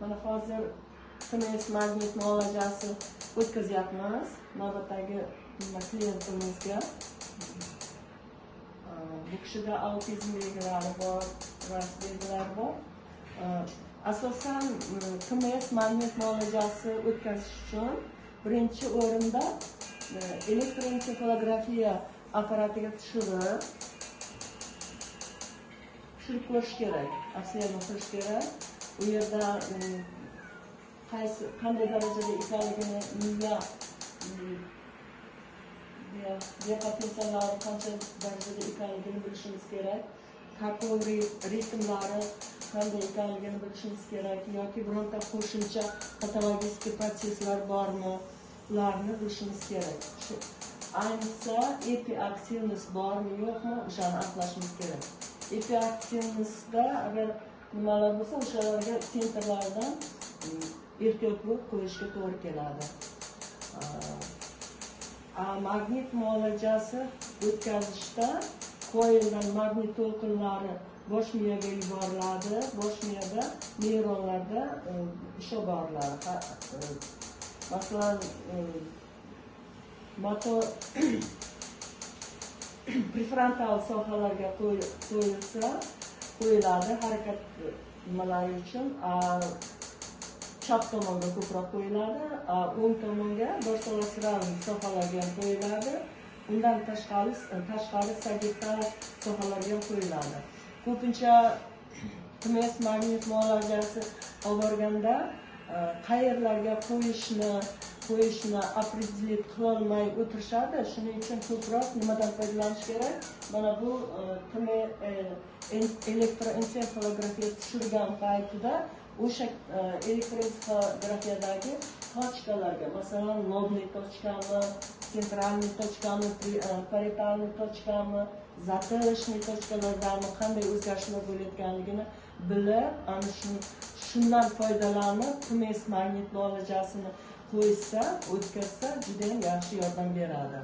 Mana hozir TMS magnit muolajasi o'tkazyapmiz navbatdagi klientimizga. Bu kishida autizm belgilari bor, rast belgilari bor. Asosan TMS magnit muolajasi o'tkazish uchun birinchi o'rinda elektroensefalografiya apparatiga tushirib ko'rish kerak, observatsiya qilish kerak. U yerda qanday darajada ekanligini miya diapazonlari qancha darajada ekanligini bilishimiz kerak. Qat'iy ritmlari qanday ekanligini bilishimiz kerak yoki bironta qo'shimcha patologik proseslar bormi, ularni bilishimiz kerak. Ayniqsa epiaktivnost bormi, yo'qmi, o'shani aniqlashimiz kerak. Epiaktivnostda agar nimalar bo'lsa, o'shalarga sentrlardan ehtiyotlik qo'yishga to'g'ri keladi. Magnit muolajasi o'tkazishda koildan magnit to'lqinlari bosh miyaga yuboriladi. Bosh miyada neyronlarda ish olib boriladi. Masalan, motor prefrontal sohalarga qo'yiladi harakat nimalari uchun. Chap tomonga ko'proq qo'yiladi, o'ng tomonga dorsal sohalarga ham qo'yiladi. Undan tashqari sagittal sohalarga ham qo'yiladi. Ko'pincha TMS magnit muolajasi olib borganda qayerlarga qo'yishni определить qilolmay o'tirishadi. Shuning uchun ko'proq nimadan foydalanish kerak? Mana bu elektroensefalografiya tushirgan paytida o'sha elektroensefalografiyadagi tochkalarga, masalan, lobniy tochkami, sentralniy tochkami, paritalniy tochkami, zatыльный tochkalardan qanday o'zgarishlar bo'layotganligini bilib, ana shundan foydalanib TMS magnit muolajasini qo'ysa, o'tkazsa juda ham yaxshi yordam beradi.